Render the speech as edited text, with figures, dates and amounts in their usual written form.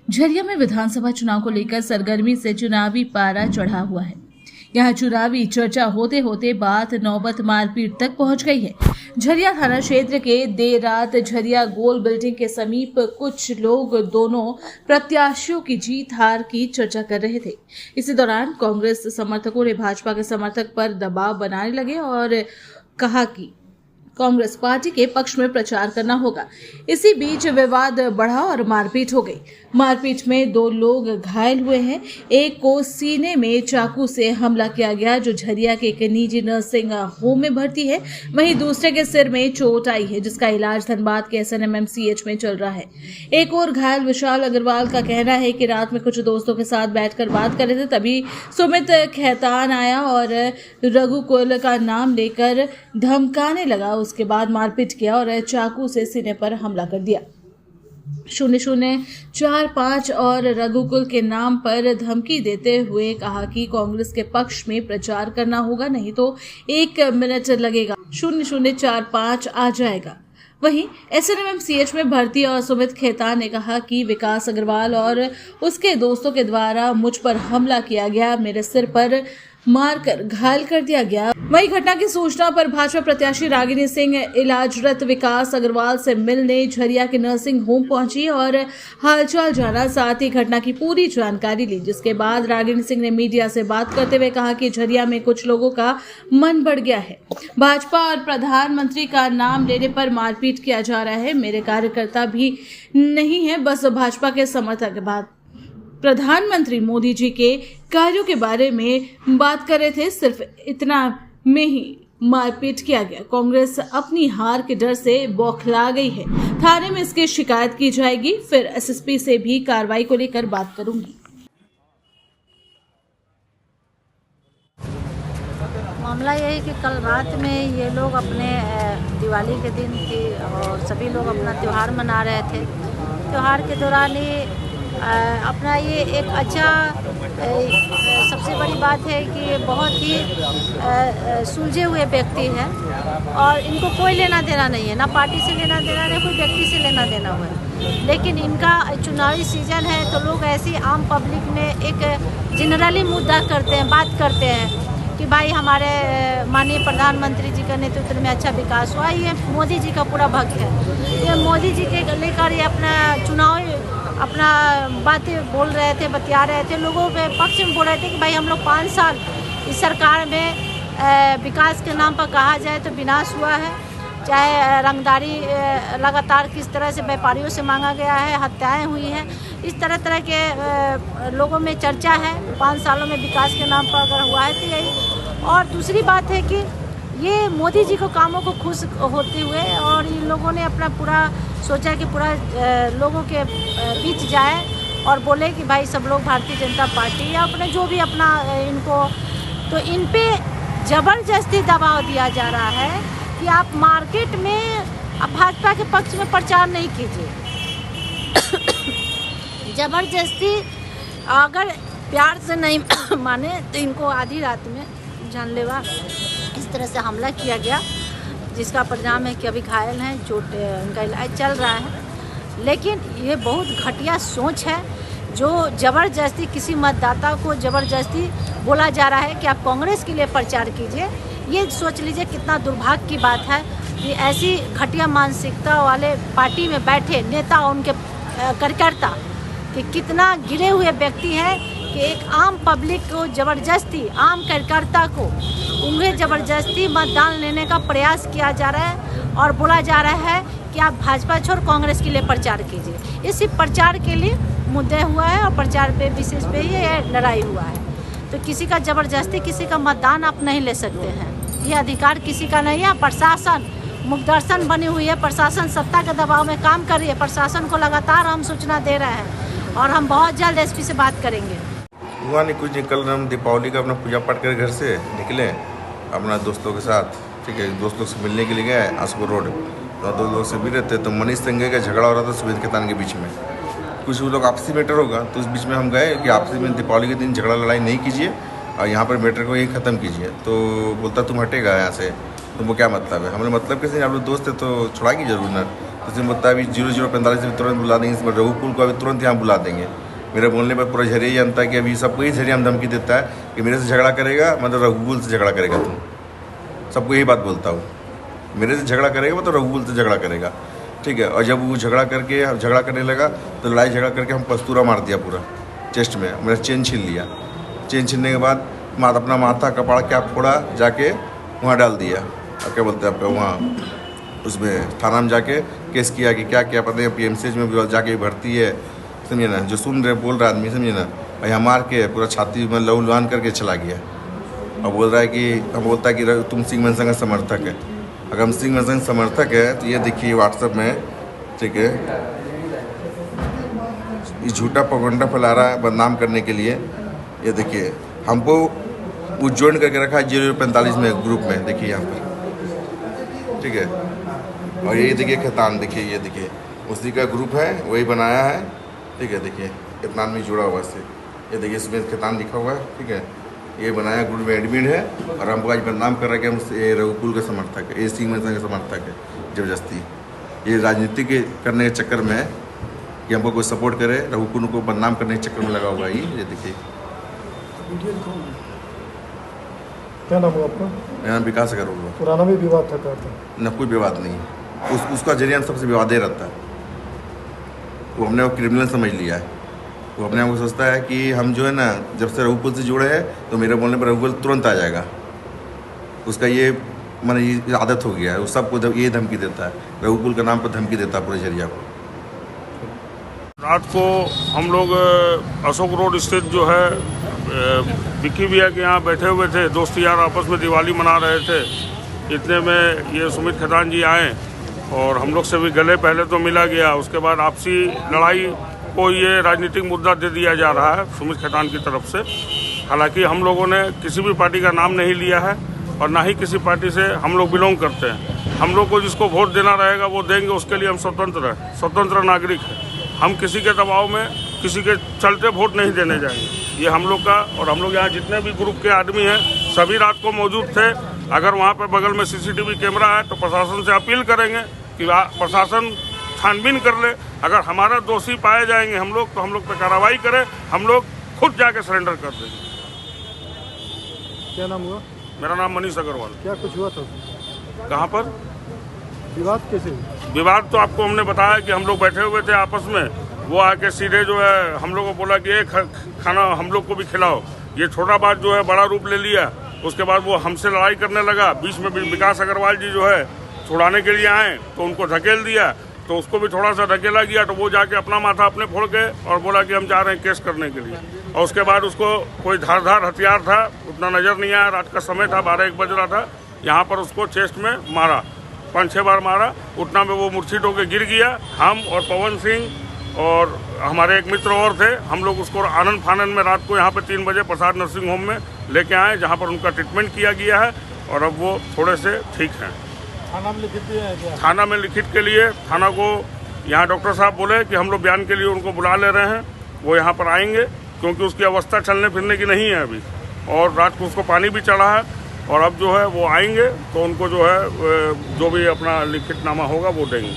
झरिया में विधानसभा चुनाव को लेकर सरगर्मी से चुनावी पारा चढ़ा हुआ है। यहाँ चुनावी चर्चा होते होते बात नौबत मारपीट तक पहुंच गई है। झरिया थाना क्षेत्र के देर रात झरिया गोल बिल्डिंग के समीप कुछ लोग दोनों प्रत्याशियों की जीत हार की चर्चा कर रहे थे। इसी दौरान कांग्रेस समर्थकों ने भाजपा के समर्थक पर दबाव बनाने लगे और कहा कि कांग्रेस पार्टी के पक्ष में प्रचार करना होगा। इसी बीच विवाद बढ़ा और मारपीट हो गई। मारपीट में 2 लोग घायल हुए हैं। एक को सीने में चाकू से हमला किया गया, जो झरिया के एक निजी नर्सिंग होम में भर्ती है। वहीं दूसरे के सिर में चोट आई है, जिसका इलाज धनबाद के SNMMCH में चल रहा है। एक और घायल विशाल अग्रवाल का कहना है कि रात में कुछ दोस्तों के साथ बैठकर बात कर रहे थे, तभी सुमित खैतान आया और रघुकुल का नाम लेकर धमकाने लगा। उसके बाद मारपीट किया और चाकू से सीने पर हमला कर दिया। 0045 और रघुकुल के नाम पर धमकी देते हुए कहा कि कांग्रेस के पक्ष में प्रचार करना होगा, नहीं तो 1 मिनट लगेगा, 0045 आ जाएगा। वहीं SNMMCH में भर्ती और सुमित खेतान ने कहा कि विकास अग्रवाल और उसके दोस्तों के द्वारा मुझ पर हमला किया गया, मेरे सिर पर मारकर घायल कर दिया गया। वही घटना की सूचना पर भाजपा प्रत्याशी रागिनी सिंह इलाजरत विकास अग्रवाल से मिलने झरिया के नर्सिंग होम पहुंची और हालचाल जाना, साथ ही घटना की पूरी जानकारी ली। जिसके बाद रागिनी सिंह ने मीडिया से बात करते हुए कहा कि झरिया में कुछ लोगों का मन बढ़ गया है। भाजपा और प्रधानमंत्री का नाम लेने पर मारपीट किया जा रहा है। मेरे कार्यकर्ता भी नहीं है, बस भाजपा के समर्थक। बात प्रधानमंत्री मोदी जी के कार्यों के बारे में बात कर रहे थे, सिर्फ इतना में ही मारपीट किया गया। कांग्रेस अपनी हार के डर से बौखला गई है। थाने में इसकी शिकायत की जाएगी, फिर SSP से भी कार्रवाई को लेकर बात करूंगी। मामला यह है कि कल रात में ये लोग अपने दिवाली के दिन थी और सभी लोग अपना त्यौहार मना रहे थे। त्यौहार के दौरान ही अपना ये एक अच्छा सबसे बड़ी बात है कि बहुत ही सुलझे हुए व्यक्ति हैं और इनको कोई लेना देना नहीं है, ना पार्टी से लेना देना, ना कोई व्यक्ति से लेना देना हुआ है। लेकिन इनका चुनावी सीजन है तो लोग ऐसी आम पब्लिक में एक जनरली मुद्दा करते हैं, बात करते हैं कि भाई हमारे माननीय प्रधानमंत्री जी का नेतृत्व में अच्छा विकास हुआ। ये मोदी जी का पूरा भक्त है। ये मोदी जी के लेकर ये अपना चुनाव अपना बातें बोल रहे थे, बतिया रहे थे, लोगों के पक्ष में बोल रहे थे कि भाई हम लोग 5 साल इस सरकार में विकास के नाम पर कहा जाए तो विनाश हुआ है। चाहे रंगदारी लगातार किस तरह से व्यापारियों से मांगा गया है, हत्याएं हुई हैं, इस तरह के लोगों में चर्चा है। 5 सालों में विकास के नाम पर अगर हुआ है तो यही। और दूसरी बात है कि ये मोदी जी को कामों को खुश होते हुए और इन लोगों ने अपना पूरा सोचा कि पूरा लोगों के बीच जाए और बोले कि भाई सब लोग भारतीय जनता पार्टी या अपने जो भी अपना इनको, तो इन पे ज़बरदस्ती दबाव दिया जा रहा है कि आप मार्केट में अब भाजपा के पक्ष में प्रचार नहीं कीजिए। ज़बरदस्ती अगर प्यार से नहीं माने तो इनको आधी रात में जानलेवा इस तरह से हमला किया गया, जिसका परिणाम है कि अभी घायल हैं, चोट उनका इलाज चल रहा है। लेकिन ये बहुत घटिया सोच है जो ज़बरदस्ती किसी मतदाता को ज़बरदस्ती बोला जा रहा है कि आप कांग्रेस के लिए प्रचार कीजिए। ये सोच लीजिए कितना दुर्भाग्य की बात है कि ऐसी घटिया मानसिकता वाले पार्टी में बैठे नेता और उनके कार्यकर्ता कि कितना गिरे हुए व्यक्ति हैं कि एक आम पब्लिक को ज़बरदस्ती, आम कार्यकर्ता को उन्हें ज़बरदस्ती मतदान लेने का प्रयास किया जा रहा है और बोला जा रहा है कि आप भाजपा छोड़ कांग्रेस के लिए प्रचार कीजिए। इसी प्रचार के लिए मुद्दे हुआ है और प्रचार पे विशेष पे ये लड़ाई हुआ है। तो किसी का ज़बरदस्ती किसी का मतदान आप नहीं ले सकते हैं, ये अधिकार किसी का नहीं है। प्रशासन मुखदर्शन बनी हुई है, प्रशासन सत्ता के दबाव में काम कर रही है। प्रशासन को लगातार हम सूचना दे रहे हैं और हम बहुत जल्द SP से बात करेंगे। हुआ नहीं कुछ, कल हम दीपावली का अपना पूजा पाठ कर घर से निकले अपना दोस्तों के साथ, ठीक है, दोस्त लोग से मिलने के लिए गए आसपुर रोड। तो 2 लोग से मिले थे तो मनीष संगे का झगड़ा हो रहा था सुमित खेतान के बीच में। कुछ वो लोग आपसी मैटर होगा तो उस बीच में हम गए कि आपसी में दीपावली के दिन झगड़ा लड़ाई नहीं कीजिए और यहाँ पर मैटर को यही ख़त्म कीजिए। तो बोलता तुम हटेगा यहाँ से, तो वो क्या मतलब है? हमने मतलब कैसे, आप लोग दोस्त है तो छुड़ाएगी जरूर ना। तो इसमें बोलता है अभी 0045 से तुरंत बुला देंगे, इसमें रघुकुल को अभी तुरंत यहाँ बुला देंगे। मेरे बोलने पर पूरा झरिया जानता है कि अभी सबको ही झरिया में धमकी देता है कि मेरे से झगड़ा करेगा मतलब रघुकुल से झगड़ा करेगा तुम। सबको यही बात बोलता हूँ, मेरे से झगड़ा करेगा तो रघुकुल से झगड़ा करेगा, ठीक है। और जब वो झगड़ा करने लगा तो लड़ाई झगड़ा करके हम पस्तूरा मार दिया पूरा चेस्ट में, मेरा चेन छीन लिया। चेन छीनने के बाद अपना माथा कपाड़ क्या फोड़ा, जाके वहाँ डाल दिया। और क्या बोलते हैं आपका वहाँ उसमें थाना में जाके केस किया कि क्या क्या पता है, PMCH में जाके भर्ती है, समझे ना। जो सुन रहे बोल रहा आदमी, समझे ना। और यहाँ मार के पूरा छाती में लहू लुहान करके चला गया। और बोल रहा है कि बोलता है कि तुम सिंह मनसंग का समर्थक है। अगर हम सिंह मनसंग समर्थक है तो ये देखिए व्हाट्सएप में, ठीक है, ये झूठा प्रोपेगेंडा फैला रहा है बदनाम करने के लिए। ये देखिए हमको वो ज्वाइन करके रखा है 0045 में ग्रुप में, देखिए यहाँ पर, ठीक है। और ये देखिए खेतान, देखिए ये देखिए उसी का ग्रुप है, वही बनाया है, ठीक है। देखिए कितना आदमी जुड़ा हुआ है इससे, ये देखिए इसमें खेतान लिखा हुआ है, ठीक है। ये बनाया ग्रुप में एडमिन है और हमको आज बदनाम कर रहा है कि हम रघुकुल के समर्थक है, ये सिंह मनसंग के समर्थक है। जबरदस्ती ये राजनीति के करने के चक्कर में है कि हमको कोई सपोर्ट करे, रघुकुल को बदनाम करने के चक्कर में लगा हुआ है। ये देखिए। क्या नाम हुआ आपका? मेरा नाम विकास अग्रवाल। पुराना भी विवाद था, कहते न कोई विवाद नहीं, उसका जरिया सबसे विवादे रहता है। वो हमने वो क्रिमिनल समझ लिया है। वो अपने आप को सोचता है कि हम जो है ना, जब से रघुकुल से जुड़े हैं तो मेरे बोलने पर रघुकुल तुरंत आ जाएगा। उसका ये मैंने ये आदत हो गया है, वो सबको ये धमकी देता है, रघुकुल के नाम पर धमकी देता है पूरे जरिया को। रात को हम लोग अशोक रोड स्थित जो है विक्की भैया के यहाँ बैठे हुए थे, दोस्त यार आपस में दिवाली मना रहे थे। इतने में ये सुमित खेतान जी आए और हम लोग से भी गले पहले तो मिला गया, उसके बाद आपसी लड़ाई को ये राजनीतिक मुद्दा दे दिया जा रहा है सुमित खेतान की तरफ से। हालांकि हम लोगों ने किसी भी पार्टी का नाम नहीं लिया है और ना ही किसी पार्टी से हम लोग बिलोंग करते हैं। हम लोग को जिसको वोट देना रहेगा वो देंगे, उसके लिए हम स्वतंत्र हैं, स्वतंत्र नागरिक हैं। हम किसी के दबाव में किसी के चलते वोट नहीं देने जाएंगे, ये हम लोग का। और हम लोग यहाँ जितने भी ग्रुप के आदमी हैं सभी रात को मौजूद थे। अगर वहाँ पर बगल में CCTV कैमरा है तो प्रशासन से अपील करेंगे कि प्रशासन छानबीन कर ले। अगर हमारा दोषी पाए जाएंगे हम लोग तो हम लोग पर कार्रवाई करें, हम लोग खुद जाके सरेंडर कर देंगे। क्या नाम हुआ? मेरा नाम मनीष अग्रवाल। क्या कुछ हुआ था? कहाँ पर विवाद कैसे हुआ? विवाद तो आपको हमने बताया कि हम लोग बैठे हुए थे आपस में, वो आके सीधे जो है हम लोग को बोला कि एक खाना हम लोग को भी खिलाओ। ये छोटा बात जो है बड़ा रूप ले लिया। उसके बाद वो हमसे लड़ाई करने लगा। बीच में विकास अग्रवाल जी जो है छुड़ाने के लिए आए तो उनको धकेल दिया, तो उसको भी थोड़ा सा धकेला गया। तो वो जाके अपना माथा अपने फोड़ के और बोला कि हम जा रहे हैं केस करने के लिए। और उसके बाद उसको कोई धारदार हथियार था, उतना नज़र नहीं आया, रात का समय था, 12-1 बज रहा था। यहाँ पर उसको चेस्ट में मारा, 5-6 बार मारा। उतना में वो मूर्छित होकर गिर गया। हम और पवन सिंह और हमारे एक मित्र और थे, हम लोग उसको आनंद फानन में रात को यहाँ पे 3 बजे प्रसाद नर्सिंग होम में लेके आए, जहाँ पर उनका ट्रीटमेंट किया गया है और अब वो थोड़े से ठीक हैं। थाना में लिखित दिया है क्या? थाना में लिखित के लिए थाना को यहाँ डॉक्टर साहब बोले कि हम लोग बयान के लिए उनको बुला ले रहे हैं, वो यहाँ पर आएंगे क्योंकि उसकी अवस्था चलने फिरने की नहीं है अभी। और रात को उसको पानी भी चढ़ा है और अब जो है वो आएंगे तो उनको जो है जो भी अपना लिखितनामा होगा वो देंगे।